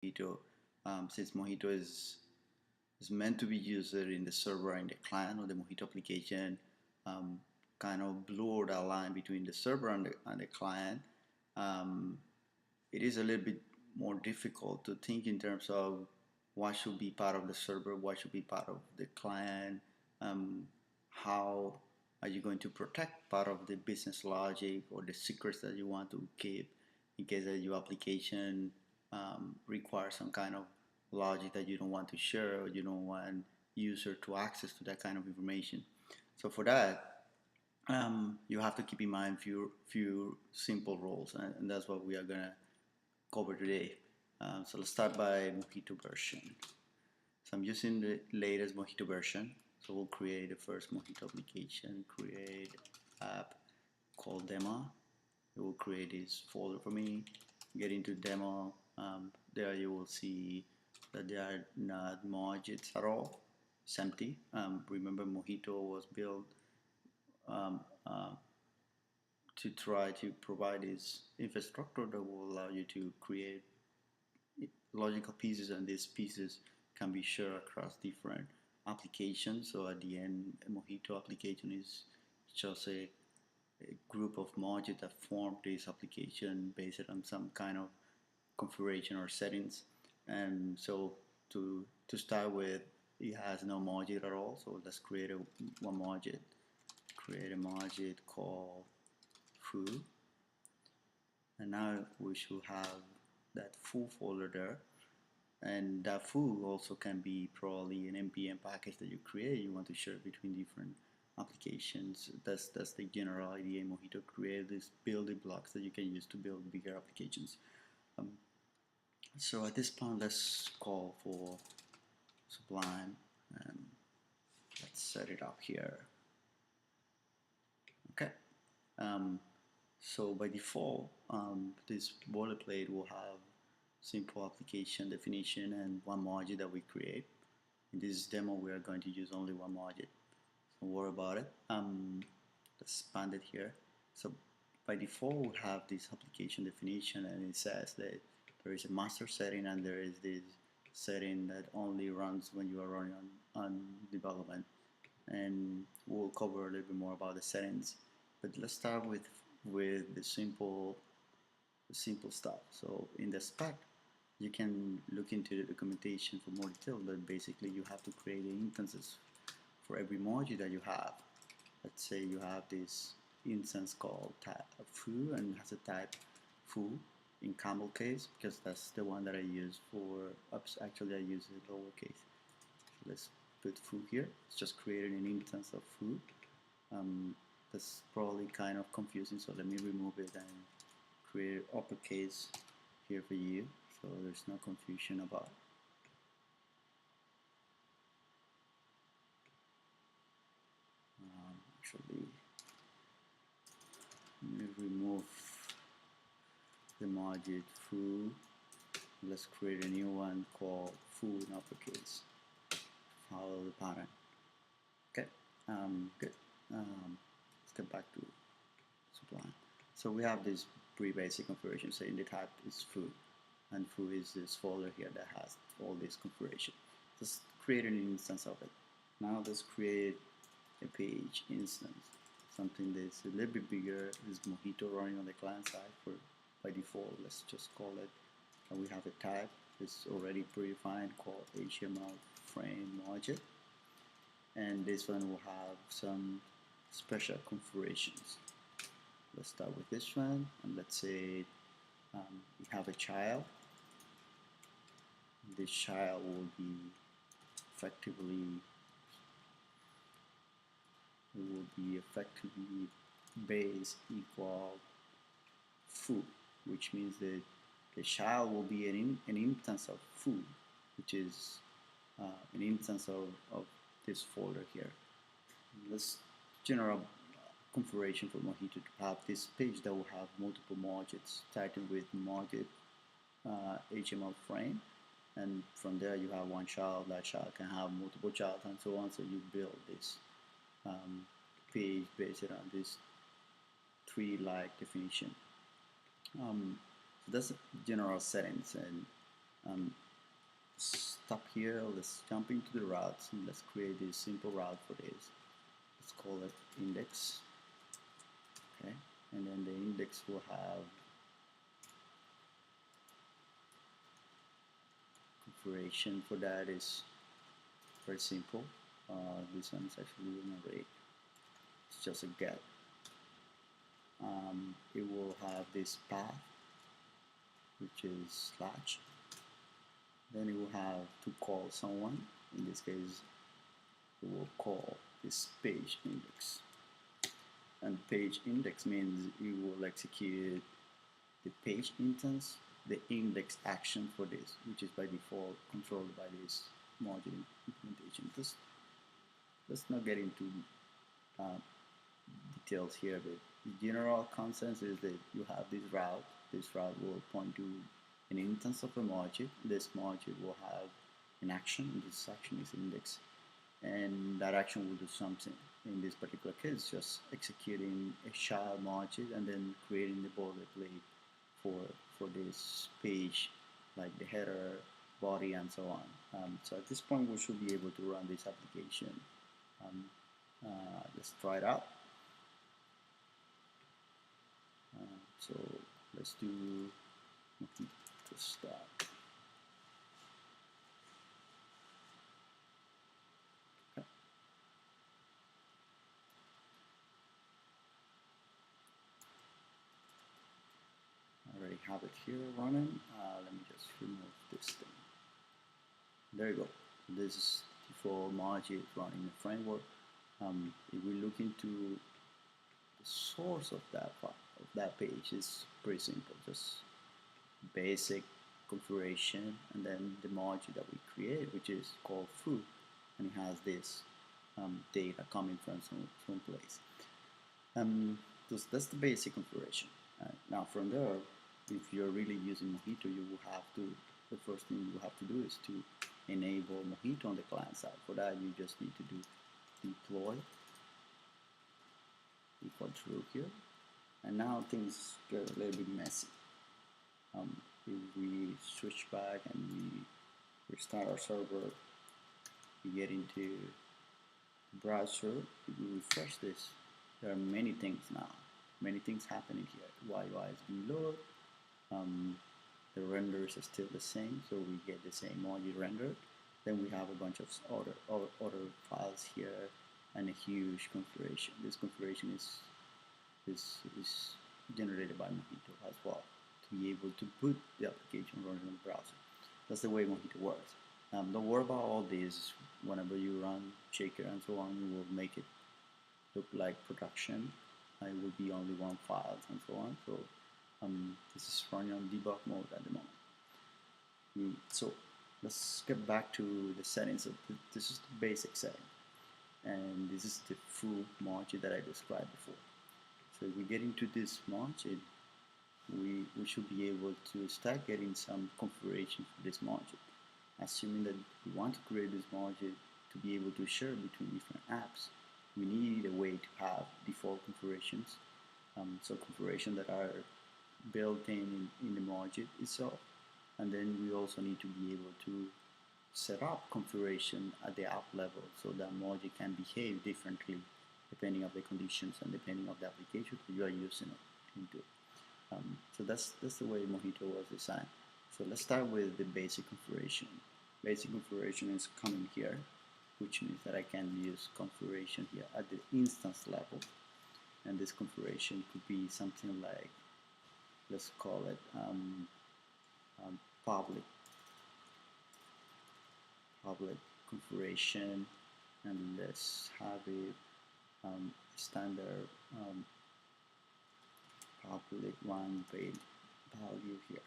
Mojito, since Mojito is meant to be used in the server and the client of the Mojito application, um, kind of blur that line between the server and the client. Um, it is a little bit more difficult to think in terms of what should be part of the server, what should be part of the client, um, how are you going to protect part of the business logic or the secrets that you want to keep in case that your application requires some kind of logic that you don't want to share or you don't want user to access to that kind of information. So for that, you have to keep in mind few simple rules, and that's what we are gonna cover today. So let's start by Mojito version. So I'm using the latest Mojito version. So we'll create the first Mojito application, create app called demo. It will create this folder for me, get into demo. There you will see that there are not mojits at all. It's empty. Remember Mojito was built um, uh, to try to provide this infrastructure that will allow you to create logical pieces, and these pieces can be shared across different applications. So at the end, a Mojito application is just a group of modules that form this application based on some kind of configuration or settings. And so to start with, it has no module at all. So let's create one module. Create a module called foo, and now we should have that foo folder there. And that foo also can be probably an npm package that you create. You want to share between different applications. That's the general idea in Mojito. Create these building blocks that you can use to build bigger applications. Um, so at this point, let's call for Sublime, and let's set it up here. Okay. Um, so by default, this boilerplate will have simple application definition and one module that we create. In this demo, we are going to use only one module. Don't worry about it. Let's expand it here. So by default, we have this application definition, and it says that there is a master setting and there is this setting that only runs when you are running on development. And we'll cover a little bit more about the settings. But let's start with the simple stuff. So in the spec, you can look into the documentation for more detail, but basically you have to create instances for every module that you have. Let's say you have this instance called type foo and has a type foo in camel case, because that's the one that I use for ups. Actually, I use it lowercase. So let's put foo here. It's just creating an instance of foo. That's probably kind of confusing, so let me remove it and create uppercase here for you, so there's no confusion about it. Actually, let me remove the module foo. Let's create a new one called foo in uppercase. Follow the pattern. Okay, good. Let's get back to Sublime. So we have this pretty basic configuration. Saying the type is foo, and foo is this folder here that has all this configuration. Just create an instance of it. Now let's create a page instance, something that's a little bit bigger. This Mojito running on the client side. For by default, let's just call it. We have a type. It's already predefined called HTML frame mojit, and this one will have some special configurations. Let's start with this one, and let's say we have a child. This child will be effectively base equal foo, which means that the child will be an instance of foo, which is an instance of this folder here. This general configuration for Mojito to have this page that will have multiple modules, starting with mojit HTML frame, and from there you have one child. That child can have multiple child and so on. So you build this page based on this tree-like definition. So that's general settings, and Stop here, let's jump into the routes and let's create a simple route for this. Let's call it index. Okay, and then the index will have configuration for that is very simple. This one is actually an array. It's just a get. It will have this path, which is slash. Then it will have to call someone. In this case, it will call this page index. And page index means it will execute the page instance, the index action for this, which is by default controlled by this module implementation. Let's not get into details here, but the general consensus is that you have this route. This route will point to an instance of a module. This module will have an action. This action is index, and that action will do something. In this particular case, just executing a child module and then creating the boilerplate for this page, like the header, body, and so on. So at this point, we should be able to run this application. Let's try it out. So let's do to start. Okay. I already have it here running. Let me just remove this thing. There you go. This is for Mojit running the framework. If we look into the source of that file, of that page, is pretty simple. Just basic configuration, and then the module that we create, which is called foo, and it has this data coming from some place. That's the basic configuration. Now from there, if you're really using Mojito, you will have to, the first thing you have to do is to enable Mojito on the client side. For that, you just need to do deploy equal true here, and now things get a little bit messy. If we switch back and we restart our server, we get into the browser. If we refresh this, there are many things now, many things happening here. UI is being loaded. The renders are still the same, so we get the same module rendered. Then we have a bunch of other files here and a huge configuration. This configuration is generated by Mojito as well, to be able to put the application running in the browser. That's the way Mojito works. Don't worry about all this. Whenever you run Shaker and so on, you will make it look like production. It will be only one file and so on. So this is running on debug mode at the moment. So let's get back to the settings. This is the basic setting, and this is the full module that I described before. So if we get into this module, we should be able to start getting some configuration for this module. Assuming that we want to create this module to be able to share between different apps, we need a way to have default configurations, so configuration that are built in the module itself. And then we also need to be able to set up configuration at the app level, so that module can behave differently depending on the conditions and depending on the application that you are using it into. So that's the way Mojito was designed. So let's start with the basic configuration. Basic configuration is coming here, which means that I can use configuration here at the instance level. And this configuration could be something like, let's call it public configuration, and let's have a standard public one value here.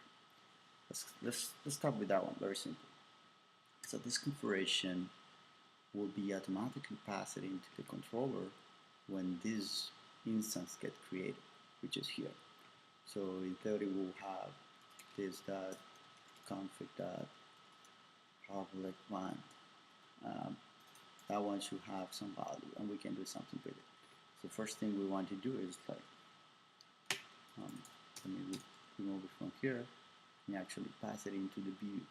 Let's start with that one. Very simple. So this configuration will be automatically passed into the controller when this instance gets created, which is here. So in theory, we'll have this dot config dot public one. That one should have some value, and we can do something with it. So first thing we want to do is let me remove it from here and actually pass it into the view.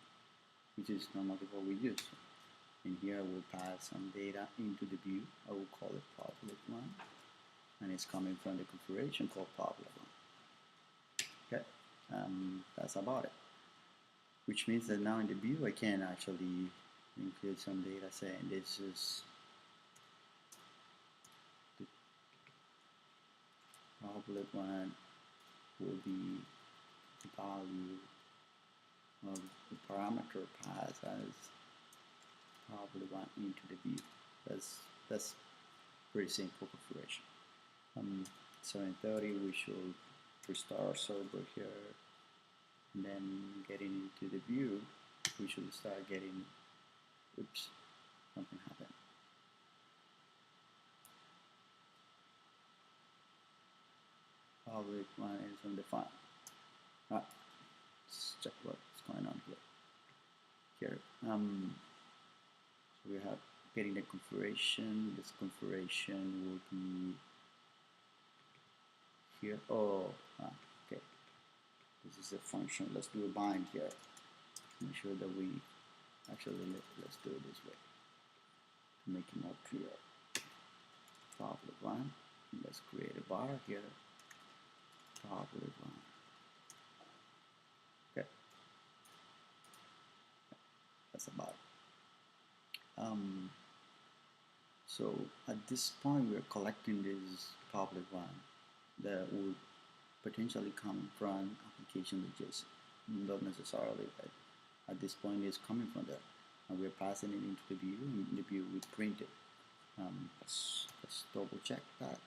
which is normally what we use. And here I will pass some data into the view. I will call it public one, and it's coming from the configuration called public one. Okay, that's about it. Which means that now in the view I can actually include some data saying this is the public one will be the value of the parameter pass as public one into the view. That's pretty simple configuration. 7:30 we should restart our server here, and then getting into the view we should start getting, oops, something happened. Public one is undefined. Right, let's check what's going on here. So we have getting the configuration. This configuration will be here. Okay. This is a function. Let's do a bind here. Make sure that we actually let's do it this way to make it more clear. Public one. Let's create a bar here. Public one. Okay. That's about it. So at this point we're collecting this public one that would potentially come from Application.json. Not necessarily, but at this point it's coming from there. And we're passing it into the view, and in the view we print it. Let's double check that.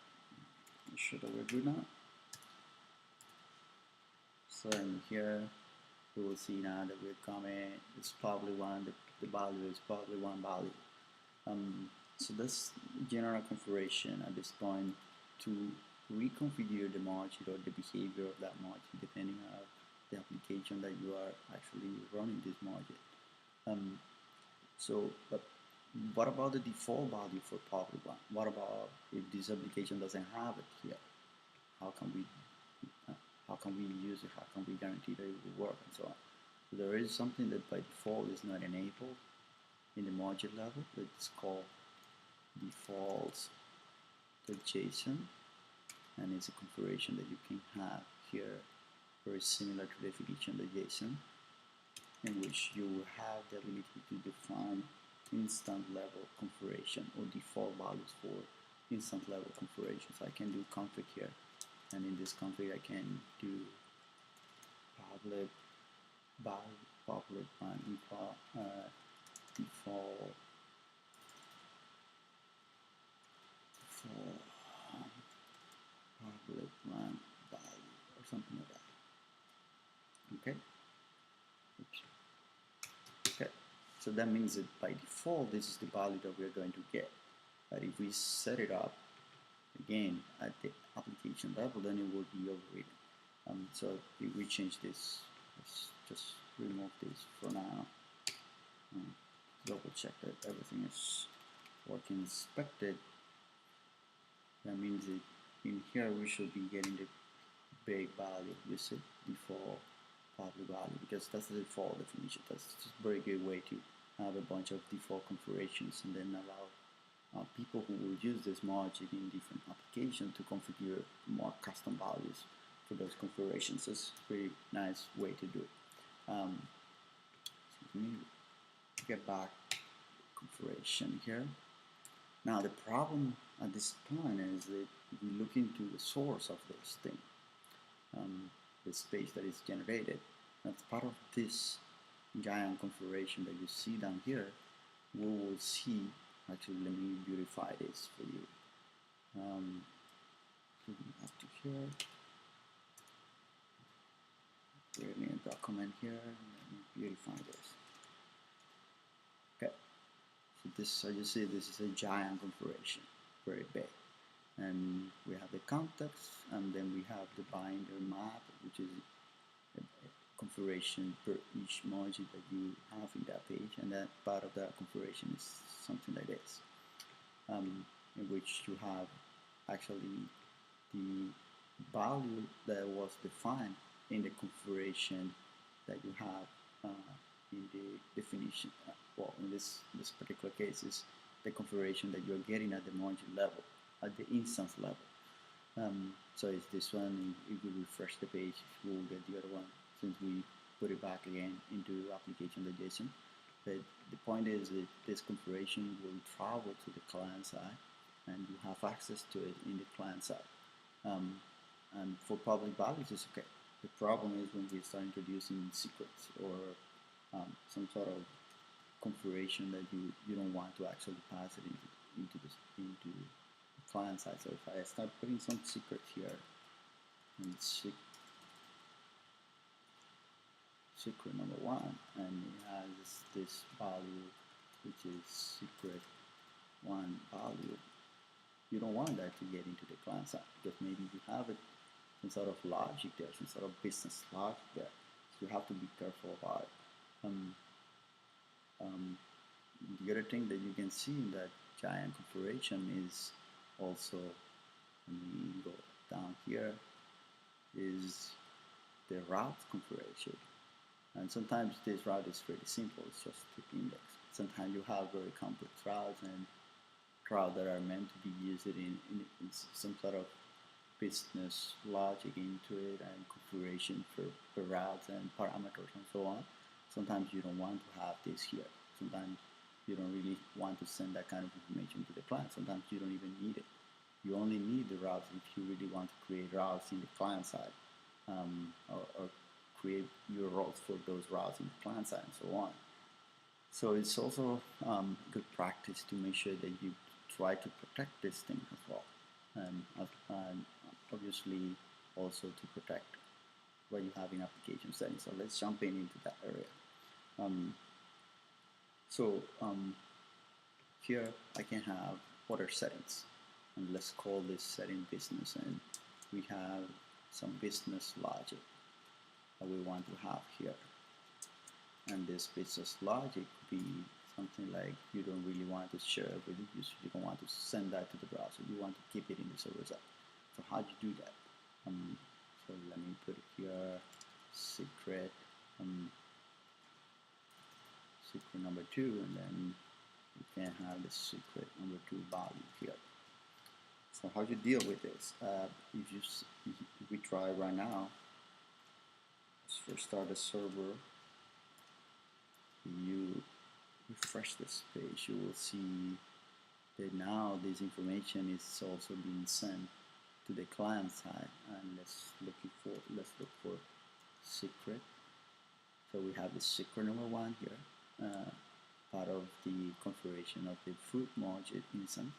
Make sure that we're good now. So in here we will see now that we're coming, it's probably one, the value is probably one value. So that's general configuration at this point to reconfigure the Mojit or the behavior of that Mojit depending on the application that you are actually running this Mojit. But what about the default value for public one? What about if this application doesn't have it here? How can we use it? How can we guarantee that it will work and so on? So there is something that by default is not enabled in the Mojit level. It's called Defaults.json, and it's a configuration that you can have here, very similar to Definition.json, in which you will have the ability to define instant level configuration or default values for instant level configurations. I can do config here, and in this config I can do public one default public one value or something like that. Okay. Oops. Okay. So that means that by default this is the value that we're going to get. But if we set it up again at the application level, then it will be overridden. So if we change this, let's just remove this for now. Double check that everything is working inspected. That means that in here we should be getting the big value. You see, default public value, because that's the default definition. That's just a very good way to have a bunch of default configurations and then allow people who will use this Mojit in different applications to configure more custom values for those configurations. It's a pretty nice way to do it. Let me get back configuration here. Now the problem at this point is that we look into the source of this thing, the space that is generated. That's part of this giant configuration that you see down here. We will see, actually let me beautify this for you. Up to here, create a new document here, and let me beautify this. Okay, so this, as you see, this is a giant configuration, very big. And we have the context, and then we have the binder map, which is a configuration per each Mojit that you have in that page, and that part of that configuration is something like this, in which you have actually the value that was defined in the configuration that you have in the definition. Well, in this particular case, is the configuration that you're getting at the module level, at the instance level. So it's this one. If we refresh the page, we will get the other one since we put it back again into Application.json. But the point is that this configuration will travel to the client side, and you have access to it in the client side. And for public values, it's okay. The problem is when we start introducing secrets or some sort of configuration that you don't want to actually pass it into the client side. So if I start putting some secret here, and secret number 1, and it has this value which is secret 1 value, you don't want that to get into the client side because maybe you have it some sort of logic there, some sort of business logic there. So you have to be careful about it. The other thing that you can see in that giant configuration is also, when we go down here, is the route configuration. And sometimes this route is pretty simple, it's just the index. Sometimes you have very complex routes and routes that are meant to be used in some sort of business logic into it and configuration for routes and parameters and so on. Sometimes you don't want to have this here. Sometimes you don't really want to send that kind of information to the client. Sometimes you don't even need it. You only need the routes if you really want to create routes in the client side, or create URLs for those routes in the client side and so on. So it's also good practice to make sure that you try to protect this thing as well, and obviously also to protect what you have in application settings. So let's jump into that area. Here I can have other settings, and let's call this setting business, and we have some business logic that we want to have here. And this business logic could be something like you don't really want to share it with the user, you don't want to send that to the browser, you want to keep it in the server side. So how do you do that? So let me put it here, secret, secret number 2, and then you can have the secret number 2 value here. So how do you deal with this? If we try right now, let's first start a server. You refresh this page, you will see that now this information is also being sent to the client side. And let's look for secret. So we have the secret number 1 here, part of the configuration of the fruit mojit instance.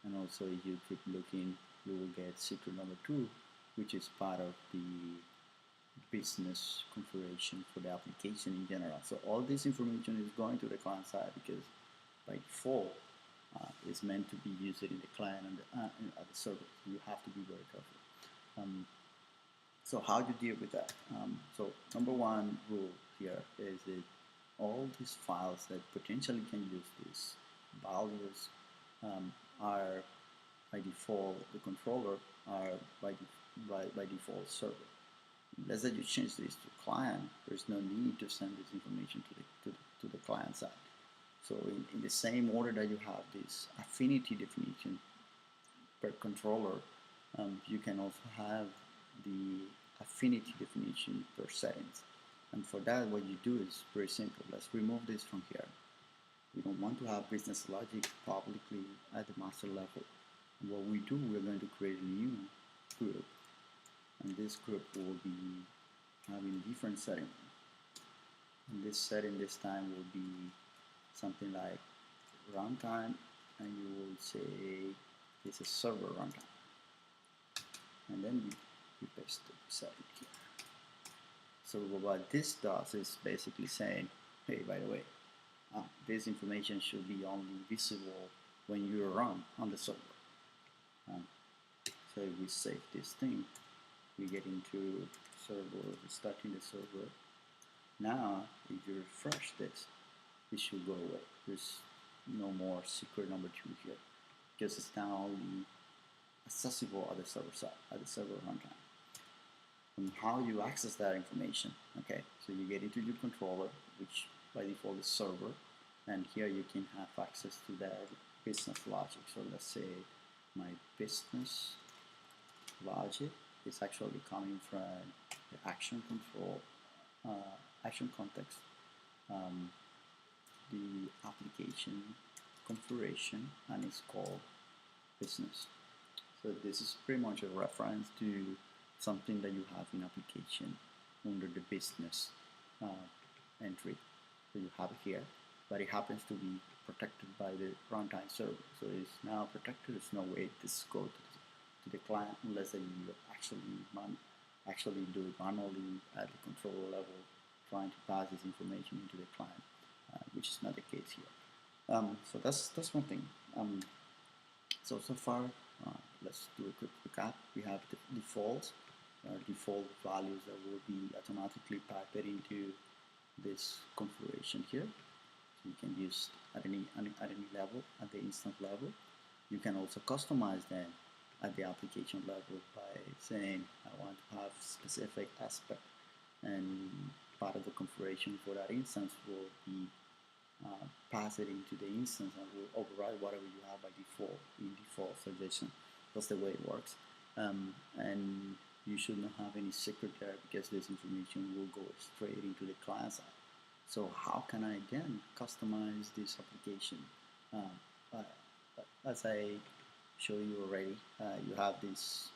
And also if you keep looking, you will get secret number 2, which is part of the business configuration for the application in general. So all this information is going to the client side because by default it's meant to be used in the client and at the server. So you have to be very careful. So how do you deal with that? So number 1 rule here is that all these files that potentially can use these values are by default, the controller are by default server. Unless that you change this to client, there's no need to send this information to the client side. So in the same order that you have this affinity definition per controller, you can also have the affinity definition per settings. And for that, what you do is very simple. Let's remove this from here. We don't want to have business logic publicly at the master level. And what we do, we're going to create a new group. And this group will be having different settings. And this setting this time will be something like runtime, and you will say this is server runtime. And then you paste the setting here. So what this does is basically saying, hey, by the way, this information should be only visible when you run on the server. So if we save this thing, we get into server, starting the server. Now, if you refresh this, it should go away. There's no more secret number 2 here because it's now only accessible at the server side, at the server runtime. And how you access that information? Okay, so you get into your controller, which by default is server, and here you can have access to the business logic. So let's say my business logic is actually coming from the action control, action context, the application configuration, and it's called business. So this is pretty much a reference to something that you have in application under the business entry. So you have it here, but it happens to be protected by the runtime server. So it's now protected. There's no way this go to the client unless you actually do it manually at the controller level, trying to pass this information into the client, which is not the case here. So that's one thing. So far, let's do a quick recap. We have the defaults, default values that will be automatically packed into this configuration here. So you can use at any level, at the instance level. You can also customize them at the application level by saying I want to have specific aspect, and part of the configuration for that instance will be pass it into the instance and will override whatever you have by default in Defaults.json. That's the way it works, and you should not have any secret there because this information will go straight into the client side. So how can I then customize this application? As I showed you already, you have this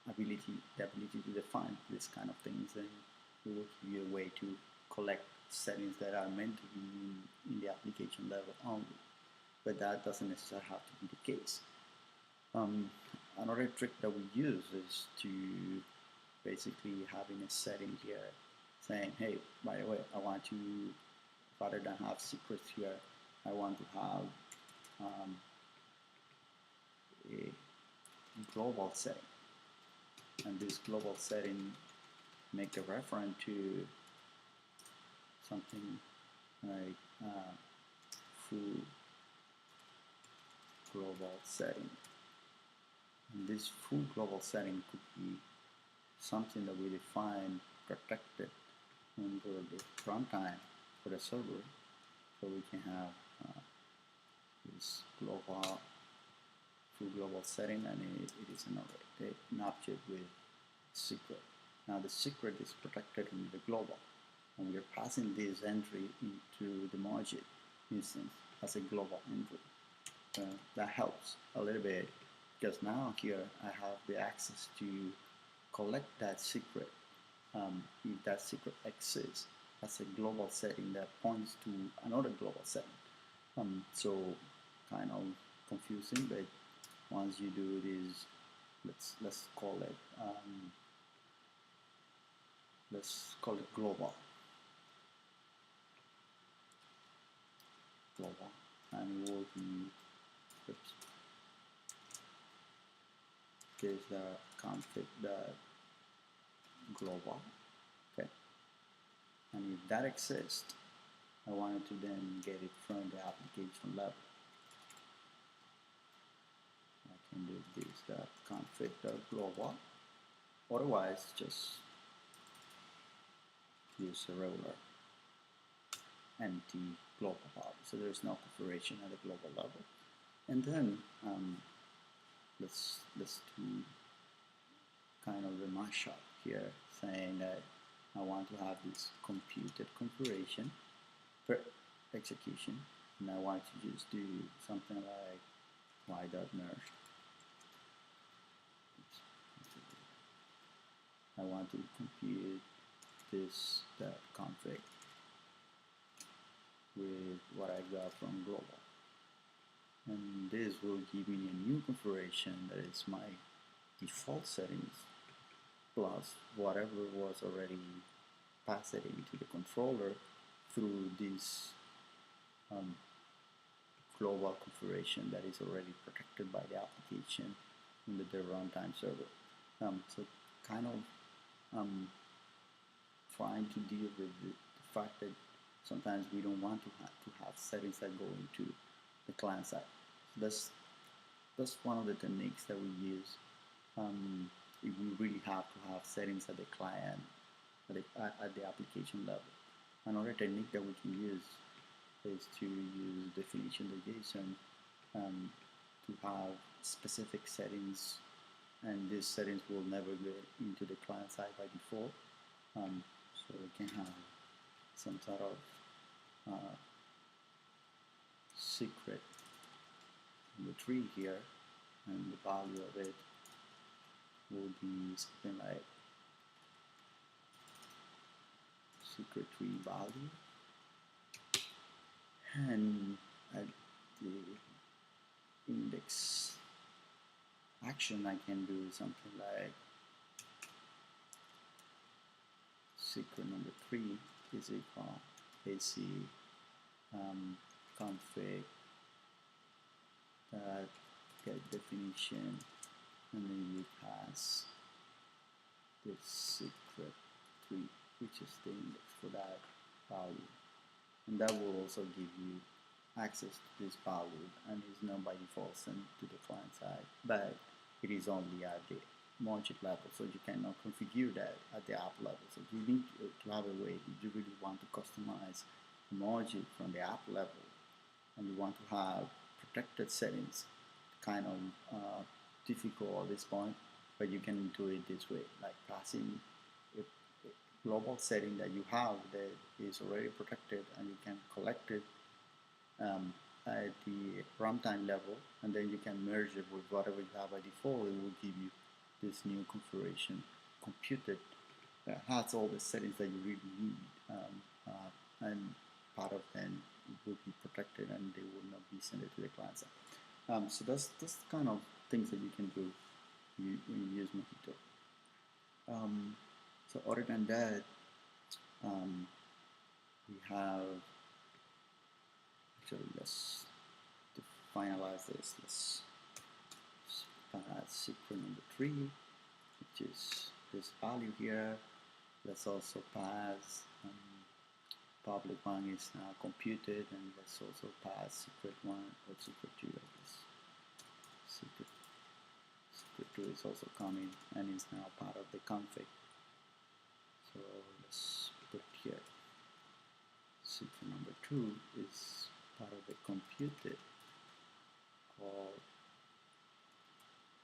the ability to define this kind of things, and it will give you a way to collect settings that are meant to be in the application level only, but that doesn't necessarily have to be the case. Another trick that we use is to basically having a setting here saying, hey, by the way, I want to, rather than have secrets here, I want to have a global setting, and this global setting make a reference to something like full global setting. And this full global setting could be something that we define protected under the runtime for the server, so we can have this global full global setting, and it is an object with secret. Now the secret is protected in the global, and we are passing this entry into the mojit instance as a global entry. That helps a little bit because now here I have the access to collect that secret if that secret exists as a global setting that points to another global setting. So kind of confusing, but once you do this, let's call it global, and it will be, oops, there's the config that global, okay, and if that exists, I wanted to then get it from the application level. I can do this, that config that global, otherwise just use a regular empty global value, so there's no configuration at the global level. And then let's do kind of the mashup here, saying that I want to have this computed configuration per execution, and I want to just do something like y.merge. I want to compute this config with what I got from global, and this will give me a new configuration that is my default settings plus whatever was already passed into the controller through this global configuration that is already protected by the application in the runtime server. So kind of trying to deal with the fact that sometimes we don't want to have settings that go into the client side. That's one of the techniques that we use if we really have to have settings at the client, at the application level. Another technique that we can use is to use definition.json to have specific settings, and these settings will never get into the client side by default. So we can have some sort of secret in the tree here, and the value of it will be something like secret tree value, and at the index action I can do something like secret number 3 is equal AC config that get definition, and then you pass this secret 3, which is the index for that value, and that will also give you access to this value, and is not by default sent to the client side, but it is only at the mojit level, so you cannot configure that at the app level. So you need to have a way, if you really want to customize mojit from the app level, and you want to have protected settings, kind of difficult at this point, but you can do it this way, like passing a global setting that you have that is already protected, and you can collect it at the runtime level, and then you can merge it with whatever you have by default. It will give you this new configuration computed that has all the settings that you really need, and part of them will be protected, and they will not be sent to the client side. So that's kind of things that you can do when you use Mojito. So other than that, we have, actually let's to finalize this, let's pass secret number 3, which is this value here. Let's also pass public one is now computed, and let's also pass secret 1 or secret 2 of this. Secret 2 is also coming and is now part of the config. So let's put here secret number 2 is part of the computed, called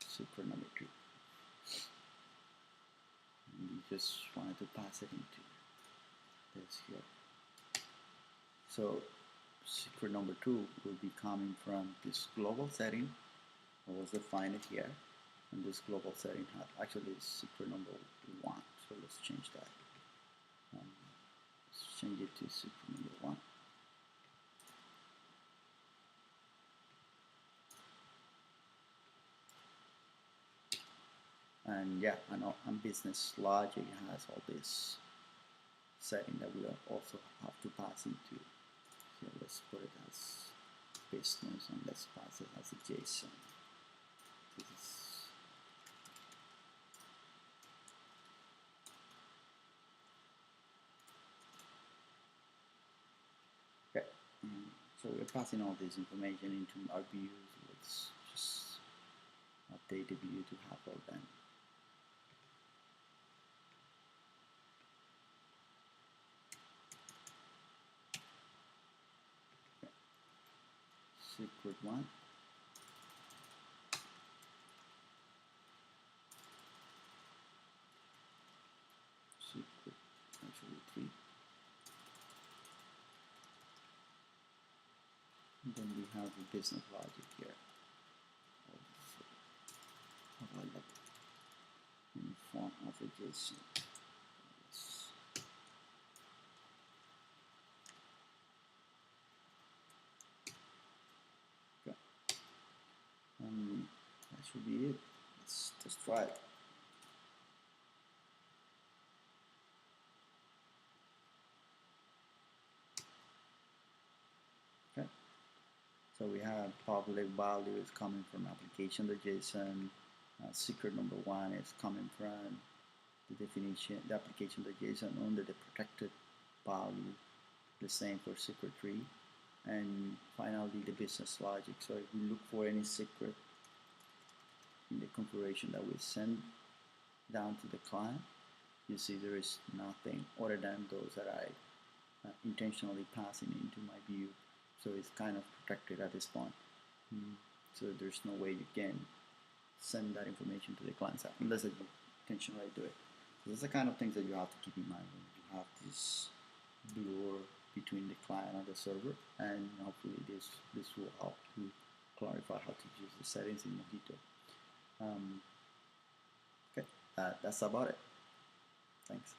secret number 2. And we just wanted to pass it into this here. So secret number 2 will be coming from this global setting that was defined here, and this global setting had actually secret number 1. So let's change that. Let's change it to secret number 1. And yeah, and business logic has all this setting that we also have to pass into. So let's put it as business, and let's pass it as a JSON. Okay, so we're passing all this information into our views. Let's just update the view to have all that. Secret 1. Secret, actually 3. And then we have the business logic here. Available in form of a JSON. Okay. That should be it. Let's just try it. Okay. So we have public value is coming from application.json. Secret number 1 is coming from the definition, the application.json under the protected value. The same for secret 3. And finally the business logic. So if we look for any secret in the configuration that we send down to the client, you see there is nothing other than those that I intentionally passing into my view, so it's kind of protected at this point. So there's no way you can send that information to the client side unless you intentionally do it. So that's the kind of things that you have to keep in mind when you have this blur between the client and the server, and hopefully this will help to clarify how to use the settings in Mojito. Okay, that's about it. Thanks.